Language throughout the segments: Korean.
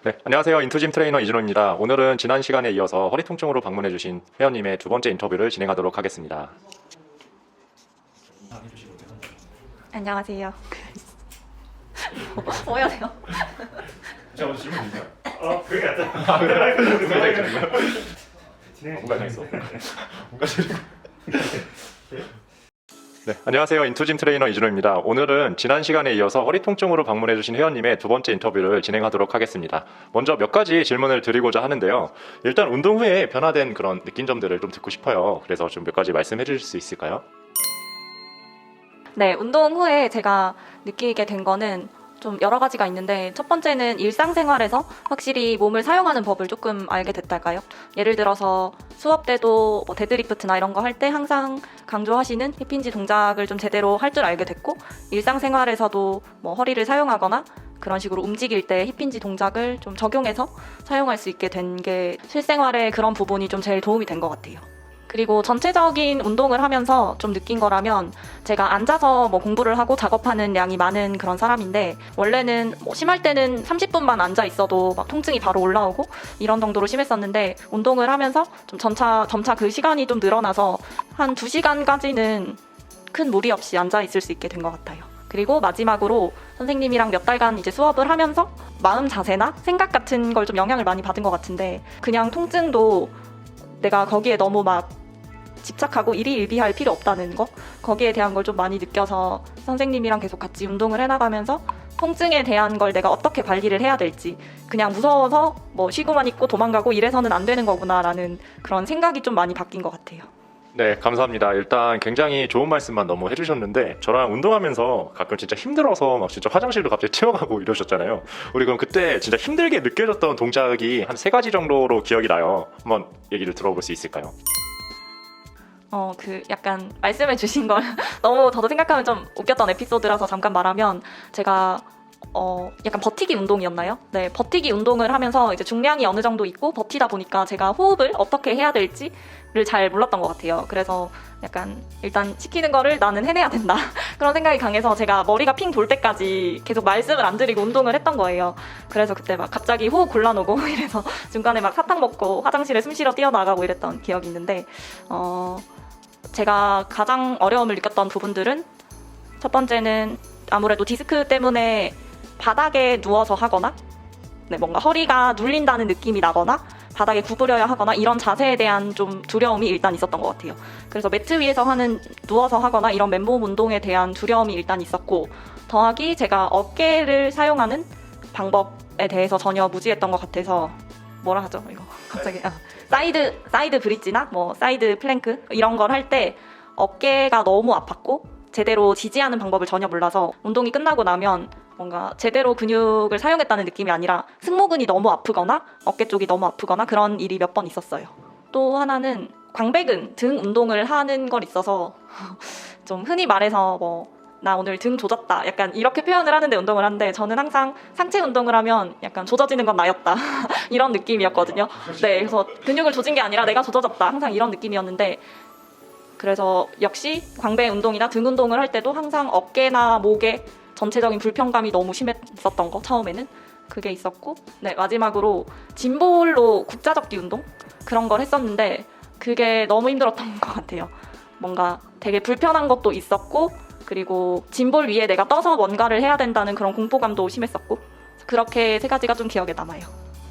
네, 안녕하세요. 인투짐 트레이너 이준호입니다. 오늘은 지난 시간에 이어서 허리 통증으로 방문해주신 회원님의 두 번째 인터뷰를 진행하도록 하겠습니다. 안녕하세요. 뭐 해야 돼요? 제가 먼저 질문 주세요. 그게 낫다. 뭔가 이상했어. 네, 안녕하세요. 인투짐 트레이너 이준호입니다. 오늘은 지난 시간에 이어서 허리 통증으로 방문해주신 회원님의 두 번째 인터뷰를 진행하도록 하겠습니다. 먼저 몇 가지 질문을 드리고자 하는데요. 일단 운동 후에 변화된 그런 느낀 점들을 좀 듣고 싶어요. 그래서 좀 몇 가지 말씀해 주실 수 있을까요? 네, 운동 후에 제가 느끼게 된 거는 좀 여러 가지가 있는데, 첫 번째는 일상생활에서 확실히 몸을 사용하는 법을 조금 알게 됐달까요? 예를 들어서 수업 때도 뭐 데드리프트나 이런 거 할 때 항상 강조하시는 힙힌지 동작을 좀 제대로 할 줄 알게 됐고, 일상생활에서도 뭐 허리를 사용하거나 그런 식으로 움직일 때 힙힌지 동작을 좀 적용해서 사용할 수 있게 된 게 실생활에 그런 부분이 좀 제일 도움이 된 것 같아요. 그리고 전체적인 운동을 하면서 좀 느낀 거라면, 제가 앉아서 뭐 공부를 하고 작업하는 양이 많은 그런 사람인데, 원래는 뭐 심할 때는 30분만 앉아 있어도 막 통증이 바로 올라오고 이런 정도로 심했었는데, 운동을 하면서 좀 점차 그 시간이 좀 늘어나서 한 2시간까지는 큰 무리 없이 앉아 있을 수 있게 된 것 같아요. 그리고 마지막으로 선생님이랑 몇 달간 이제 수업을 하면서 마음 자세나 생각 같은 걸 좀 영향을 많이 받은 것 같은데, 그냥 통증도 내가 거기에 너무 막 집착하고 일희일비할 필요 없다는 거, 거기에 대한 걸 좀 많이 느껴서 선생님이랑 계속 같이 운동을 해나가면서 통증에 대한 걸 내가 어떻게 관리를 해야 될지, 그냥 무서워서 뭐 쉬고만 있고 도망가고 이래서는 안 되는 거구나라는 그런 생각이 좀 많이 바뀐 것 같아요. 네, 감사합니다. 일단 굉장히 좋은 말씀만 너무 해주셨는데, 저랑 운동하면서 가끔 진짜 힘들어서 막 진짜 화장실도 갑자기 튀어가고 이러셨잖아요. 우리 그럼 그때 진짜 힘들게 느껴졌던 동작이 한 3가지 정도로 기억이 나요. 한번 얘기를 들어볼 수 있을까요? 약간 말씀해 주신 걸 너무 저도 생각하면 좀 웃겼던 에피소드라서 잠깐 말하면, 제가 약간 버티기 운동이었나요? 네, 버티기 운동을 하면서 이제 중량이 어느 정도 있고 버티다 보니까 제가 호흡을 어떻게 해야 될지를 잘 몰랐던 것 같아요. 그래서 약간 일단 시키는 거를 나는 해내야 된다 그런 생각이 강해서 제가 머리가 핑 돌 때까지 계속 말씀을 안 드리고 운동을 했던 거예요. 그래서 그때 막 갑자기 호흡 곤란오고 이래서 중간에 막 사탕 먹고 화장실에 숨 쉬러 뛰어나가고 이랬던 기억이 있는데, 제가 가장 어려움을 느꼈던 부분들은, 첫 번째는 아무래도 디스크 때문에 바닥에 누워서 하거나, 뭔가 허리가 눌린다는 느낌이 나거나 바닥에 구부려야 하거나 이런 자세에 대한 좀 두려움이 일단 있었던 것 같아요. 그래서 매트 위에서 누워서 하거나 이런 맨몸 운동에 대한 두려움이 일단 있었고, 더하기 제가 어깨를 사용하는 방법에 대해서 전혀 무지했던 것 같아서, 뭐라 하죠 이거 갑자기 사이드 브릿지나 뭐 사이드 플랭크 이런 걸 할 때 어깨가 너무 아팠고 제대로 지지하는 방법을 전혀 몰라서 운동이 끝나고 나면 뭔가 제대로 근육을 사용했다는 느낌이 아니라 승모근이 너무 아프거나 어깨 쪽이 너무 아프거나 그런 일이 몇 번 있었어요. 또 하나는 광배근, 등 운동을 하는 걸 있어서 좀 흔히 말해서 나 오늘 등 조졌다 약간 이렇게 표현을 하는데, 운동을 하는데 저는 항상 상체 운동을 하면 약간 조져지는 건 나였다 이런 느낌이었거든요. 네, 그래서 근육을 조진 게 아니라 내가 조져졌다 항상 이런 느낌이었는데, 그래서 역시 광배 운동이나 등 운동을 할 때도 항상 어깨나 목에 전체적인 불편감이 너무 심했었던 거, 처음에는 그게 있었고, 네, 마지막으로 짐볼로 국자접기 운동 그런 걸 했었는데 그게 너무 힘들었던 것 같아요. 뭔가 되게 불편한 것도 있었고, 그리고 짐볼 위에 내가 떠서 뭔가를 해야 된다는 그런 공포감도 심했었고, 그렇게 3가지가 좀 기억에 남아요.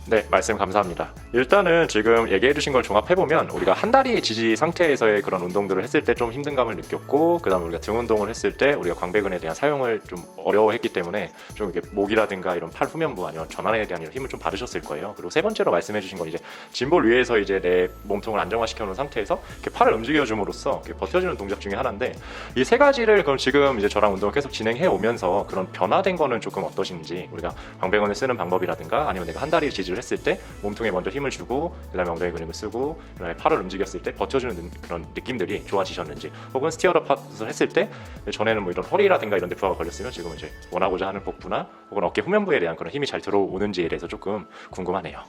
네, 말씀 감사합니다. 일단은 지금 얘기해 주신 걸 종합해보면, 우리가 한 다리 지지 상태에서의 그런 운동들을 했을 때 좀 힘든 감을 느꼈고, 그 다음에 우리가 등 운동을 했을 때 우리가 광배근에 대한 사용을 좀 어려워했기 때문에 좀 이렇게 목이라든가 이런 팔 후면부 아니면 전완에 대한 이런 힘을 좀 받으셨을 거예요. 그리고 3번째로 말씀해 주신 건 이제 짐볼 위에서 이제 내 몸통을 안정화시켜 놓은 상태에서 이렇게 팔을 움직여 줌으로써 이렇게 버텨주는 동작 중에 하나인데, 이 3가지를 그럼 지금 이제 저랑 운동을 계속 진행해 오면서 그런 변화된 거는 조금 어떠신지, 우리가 광배근을 쓰는 방법이라든가 아니면 내가 한 다리 지지를 했을 때 몸통에 먼저 힘을 주고 그다음에 엉덩이 근육을 쓰고 그다음에 팔을 움직였을 때 버텨주는 그런 느낌들이 좋아지셨는지, 혹은 스티어업을 했을 때 전에는 뭐 이런 허리라든가 이런 데 부하가 걸렸으면 지금 이제 원하고자 하는 복부나 혹은 어깨 후면부에 대한 그런 힘이 잘 들어오는지에 대해서 조금 궁금하네요.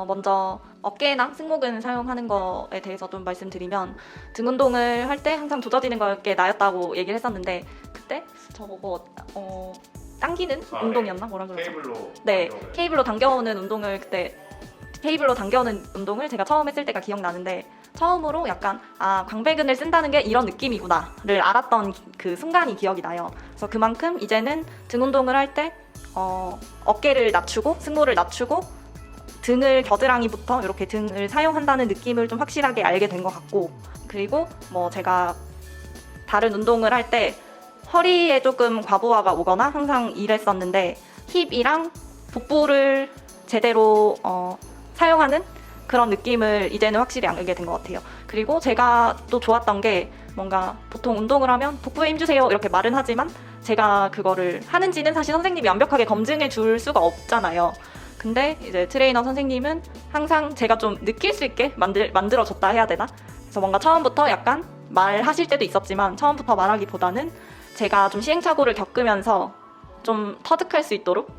먼저 어깨나 승모근 사용하는 거에 대해서 좀 말씀드리면, 등 운동을 할 때 항상 조져지는 게 나였다고 얘기를 했었는데, 그때 저보고 당기는 아, 운동이었나 뭐라 그러죠? 케이블로 네, 당겨오는. 케이블로 당겨오는 운동을 그때 케이블로 당겨오는 운동을 제가 처음 했을 때가 기억나는데 처음으로 약간 광배근을 쓴다는 게 이런 느낌이구나를 알았던 그 순간이 기억이 나요. 그래서 그만큼 이제는 등 운동을 할 때 어깨를 낮추고 승모를 낮추고 등을 겨드랑이부터 이렇게 등을 사용한다는 느낌을 좀 확실하게 알게 된 것 같고, 그리고 뭐 제가 다른 운동을 할 때 허리에 조금 과부하가 오거나 항상 이랬었는데 힙이랑 복부를 제대로 사용하는 그런 느낌을 이제는 확실히 알게 된 것 같아요. 그리고 제가 또 좋았던 게 뭔가 보통 운동을 하면 복부에 힘주세요 이렇게 말은 하지만 제가 그거를 하는지는 사실 선생님이 완벽하게 검증해 줄 수가 없잖아요. 근데 이제 트레이너 선생님은 항상 제가 좀 느낄 수 있게 만들어줬다 해야 되나? 그래서 뭔가 처음부터 약간 말하실 때도 있었지만 처음부터 말하기보다는 제가 좀 시행착오를 겪으면서 좀 터득할 수 있도록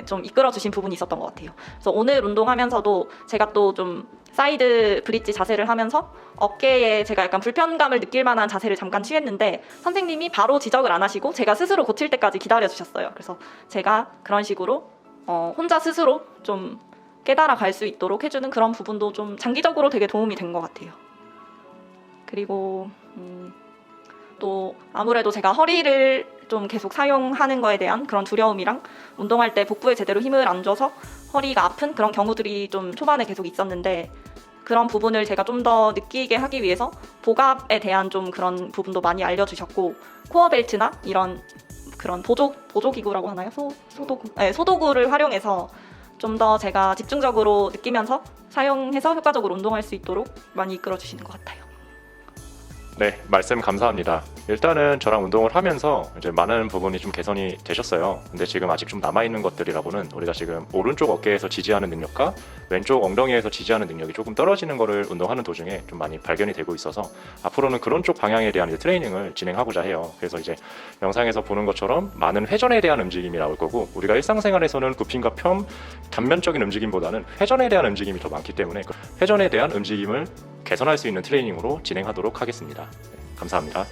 좀 이끌어주신 부분이 있었던 것 같아요. 그래서 오늘 운동하면서도 제가 또 좀 사이드 브릿지 자세를 하면서 어깨에 제가 약간 불편감을 느낄 만한 자세를 잠깐 취했는데 선생님이 바로 지적을 안 하시고 제가 스스로 고칠 때까지 기다려주셨어요. 그래서 제가 그런 식으로 혼자 스스로 좀 깨달아 갈 수 있도록 해주는 그런 부분도 좀 장기적으로 되게 도움이 된 것 같아요. 그리고 또 아무래도 제가 허리를 좀 계속 사용하는 거에 대한 그런 두려움이랑 운동할 때 복부에 제대로 힘을 안 줘서 허리가 아픈 그런 경우들이 좀 초반에 계속 있었는데 그런 부분을 제가 좀 더 느끼게 하기 위해서 복압에 대한 좀 그런 부분도 많이 알려주셨고 코어 벨트나 이런 그런 보조기구라고 하나요? 소도구? 네, 소도구를 활용해서 좀 더 제가 집중적으로 느끼면서 사용해서 효과적으로 운동할 수 있도록 많이 이끌어 주시는 것 같아요. 네, 말씀 감사합니다. 일단은 저랑 운동을 하면서 이제 많은 부분이 좀 개선이 되셨어요. 근데 지금 아직 좀 남아있는 것들이라고는 우리가 지금 오른쪽 어깨에서 지지하는 능력과 왼쪽 엉덩이에서 지지하는 능력이 조금 떨어지는 거를 운동하는 도중에 좀 많이 발견이 되고 있어서 앞으로는 그런 쪽 방향에 대한 이제 트레이닝을 진행하고자 해요. 그래서 이제 영상에서 보는 것처럼 많은 회전에 대한 움직임이 나올 거고 우리가 일상생활에서는 굽힘과 펴 단면적인 움직임보다는 회전에 대한 움직임이 더 많기 때문에 그 회전에 대한 움직임을 개선할 수 있는 트레이닝으로 진행하도록 하겠습니다. 네, 감사합니다.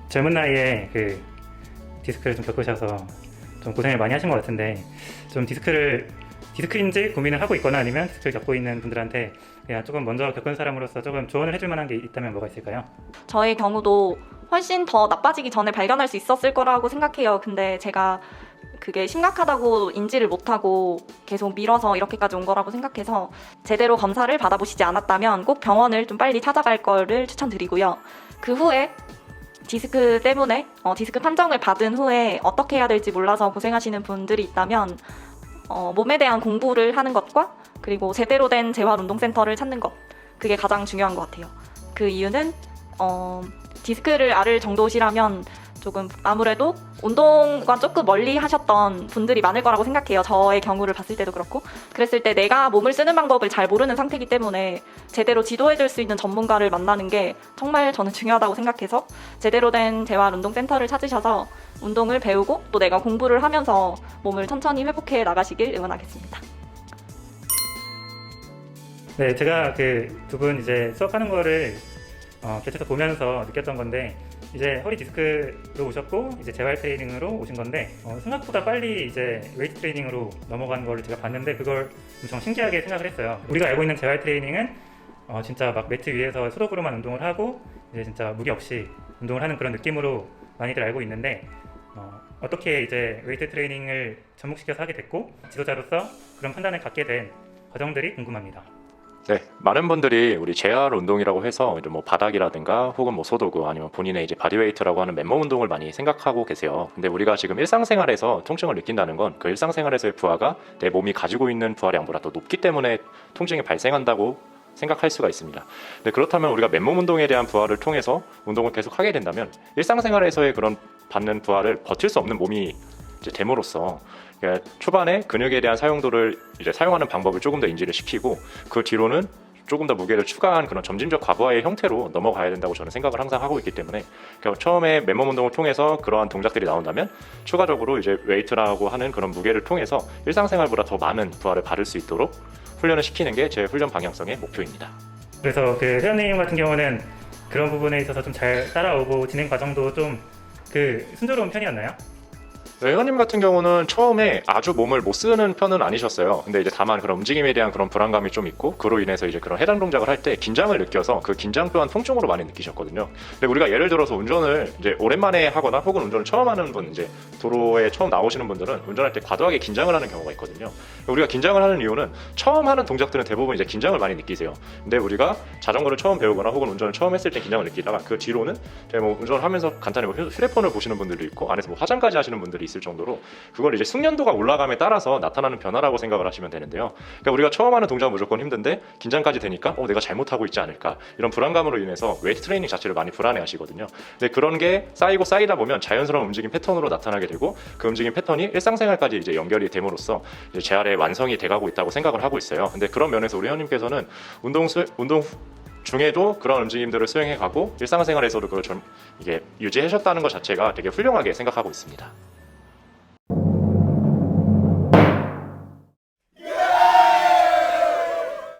젊은 나이에 그 디스크를 좀 겪으셔서 좀 고생을 많이 하신 것 같은데 좀 디스크인지 고민을 하고 있거나 아니면 디스크를 겪고 있는 분들한테 그냥 조금 먼저 겪은 사람으로서 조금 조언을 해줄 만한 게 있다면 뭐가 있을까요? 저의 경우도 훨씬 더 나빠지기 전에 발견할 수 있었을 거라고 생각해요. 근데 제가 그게 심각하다고 인지를 못하고 계속 미뤄서 이렇게까지 온 거라고 생각해서 제대로 검사를 받아보시지 않았다면 꼭 병원을 좀 빨리 찾아갈 거를 추천드리고요. 그 후에 디스크 때문에 디스크 판정을 받은 후에 어떻게 해야 될지 몰라서 고생하시는 분들이 있다면 몸에 대한 공부를 하는 것과 그리고 제대로 된 재활운동센터를 찾는 것, 그게 가장 중요한 것 같아요. 그 이유는 디스크를 앓을 정도시라면 조금 아무래도 운동과 조금 멀리 하셨던 분들이 많을 거라고 생각해요. 저의 경우를 봤을 때도 그렇고. 그랬을 때 내가 몸을 쓰는 방법을 잘 모르는 상태이기 때문에 제대로 지도해줄 수 있는 전문가를 만나는 게 정말 저는 중요하다고 생각해서 제대로 된 재활운동센터를 찾으셔서 운동을 배우고 또 내가 공부를 하면서 몸을 천천히 회복해 나가시길 응원하겠습니다. 네, 제가 그 두 분 이제 수업하는 거를 곁에서 보면서 느꼈던 건데 이제 허리 디스크로 오셨고 이제 재활 트레이닝으로 오신 건데 생각보다 빨리 이제 웨이트 트레이닝으로 넘어간 거를 제가 봤는데 그걸 엄청 신기하게 생각을 했어요. 우리가 알고 있는 재활 트레이닝은 진짜 막 매트 위에서 소독으로만 운동을 하고 이제 진짜 무리 없이 운동을 하는 그런 느낌으로 많이들 알고 있는데 어떻게 이제 웨이트 트레이닝을 접목시켜서 하게 됐고 지도자로서 그런 판단을 갖게 된 과정들이 궁금합니다. 네, 많은 분들이 우리 재활 운동이라고 해서 이제 뭐 바닥이라든가 혹은 뭐 소도구 아니면 본인의 이제 바디웨이트라고 하는 맨몸 운동을 많이 생각하고 계세요. 근데 우리가 지금 일상생활에서 통증을 느낀다는 건 그 일상생활에서의 부하가 내 몸이 가지고 있는 부하 양보다 더 높기 때문에 통증이 발생한다고 생각할 수가 있습니다. 근데 그렇다면 우리가 맨몸 운동에 대한 부하를 통해서 운동을 계속 하게 된다면 일상생활에서의 그런 받는 부하를 버틸 수 없는 몸이 이제 됨으로써 그러니까 초반에 근육에 대한 사용도를 이제 사용하는 방법을 조금 더 인지를 시키고 그 뒤로는 조금 더 무게를 추가한 그런 점진적 과부하의 형태로 넘어가야 된다고 저는 생각을 항상 하고 있기 때문에 그러니까 처음에 맨몸 운동을 통해서 그러한 동작들이 나온다면 추가적으로 이제 웨이트라고 하는 그런 무게를 통해서 일상생활보다 더 많은 부하를 받을 수 있도록 훈련을 시키는 게 제 훈련 방향성의 목표입니다. 그래서 그 회원님 같은 경우는 그런 부분에 있어서 좀 잘 따라오고 진행 과정도 좀 그 순조로운 편이었나요? 네, 회원님 같은 경우는 처음에 아주 몸을 못 쓰는 편은 아니셨어요. 근데 이제 다만 그런 움직임에 대한 그런 불안감이 좀 있고, 그로 인해서 이제 그런 해당 동작을 할 때 긴장을 느껴서 그 긴장 또한 통증으로 많이 느끼셨거든요. 근데 우리가 예를 들어서 운전을 이제 오랜만에 하거나 혹은 운전을 처음 하는 분, 이제 도로에 처음 나오시는 분들은 운전할 때 과도하게 긴장을 하는 경우가 있거든요. 우리가 긴장을 하는 이유는 처음 하는 동작들은 대부분 이제 긴장을 많이 느끼세요. 근데 우리가 자전거를 처음 배우거나 혹은 운전을 처음 했을 때 긴장을 느끼다가 그 뒤로는 이제 뭐 운전을 하면서 간단히 뭐 휴대폰을 보시는 분들도 있고 안에서 뭐 화장까지 하시는 분들이 있을 정도로 그걸 이제 숙련도가 올라감에 따라서 나타나는 변화라고 생각을 하시면 되는데요. 그러니까 우리가 처음 하는 동작은 무조건 힘든데 긴장까지 되니까 내가 잘못하고 있지 않을까, 이런 불안감으로 인해서 웨이트 트레이닝 자체를 많이 불안해 하시거든요. 근데 그런 게 쌓이고 쌓이다 보면 자연스러운 움직임 패턴으로 나타나게 되고, 그 움직임 패턴이 일상생활까지 이제 연결이 됨으로써 이제 재활의 완성이 돼가고 있다고 생각을 하고 있어요. 근데 그런 면에서 우리 회원님께서는 운동 중에도 그런 움직임들을 수행해가고 일상생활에서도 그걸 이게 유지하셨다는 것 자체가 되게 훌륭하게 생각하고 있습니다.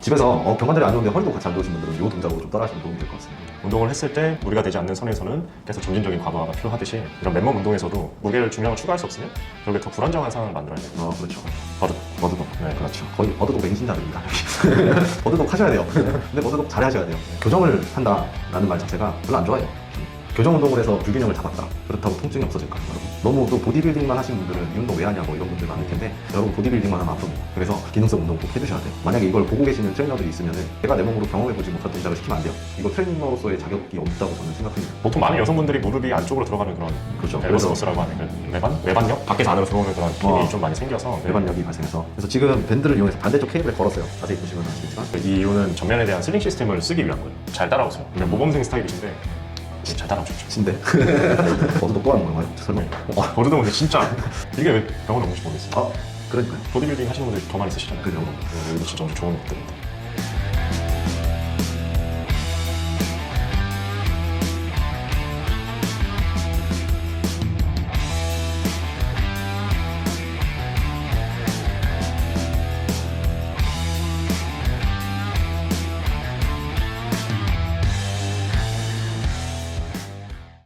집에서 경관절이 안 좋은데 허리도 같이 안 좋으신 분들은 이 동작으로 좀 따라하시면 도움이 될 것 같습니다. 운동을 했을 때 무리가 되지 않는 선에서는 계속 점진적인 과도화가 필요하듯이 이런 맨몸 운동에서도 무게를 중량을 추가할 수 없으면 결국에 더 불안정한 상황을 만들어야 돼요. 그렇죠. 버드도. 네, 그렇죠. 거의 버드독 맹신자들입니다. 버드독 하셔야 돼요. 근데 버드독 잘 하셔야 돼요. 교정을 한다라는 말 자체가 별로 안 좋아요. 교정 운동을 해서 불균형을 잡았다. 그렇다고 통증이 없어질까요, 여러분? 너무 또 보디빌딩만 하시는 분들은 이 운동 왜 하냐고 이런 분들 많을 텐데, 여러분 보디빌딩만 하면 아픕니다. 그래서 기능성 운동 꼭 해주셔야 돼요. 만약에 이걸 보고 계시는 트레이너들이 있으면은 내가 내 몸으로 경험해보지 못한 동작을 시키면 안 돼요. 이거 트레이너로서의 자격이 없다고 저는 생각합니다. 보통 많은 여성분들이 무릎이 안쪽으로 들어가는 그런 그렇죠. 엘보스러스라고 하는 그 외반력? 밖에서 안으로 들어오는 그런 힘이 좀 많이 생겨서 외반력이 발생해서, 그래서 지금 밴드를 이용해서 반대쪽 케이블에 걸었어요. 자세히 보시면 아시겠지만 이 이유는 전면에 대한 슬링 시스템을 쓰기 위한 거예요. 잘 따라오세요. 그냥 모범생 스타일이신데 잘 따라오십시오. 진데 버드독 또 하는 건가요? 설마? 버드도 근데 진짜 이게 왜 병원 오는지 모르겠어요. 그러니까요. 보디빌딩 하시는 분들이 더 많이 쓰시잖아요. 그죠. 이거 진짜 엄청 좋은 것들인데.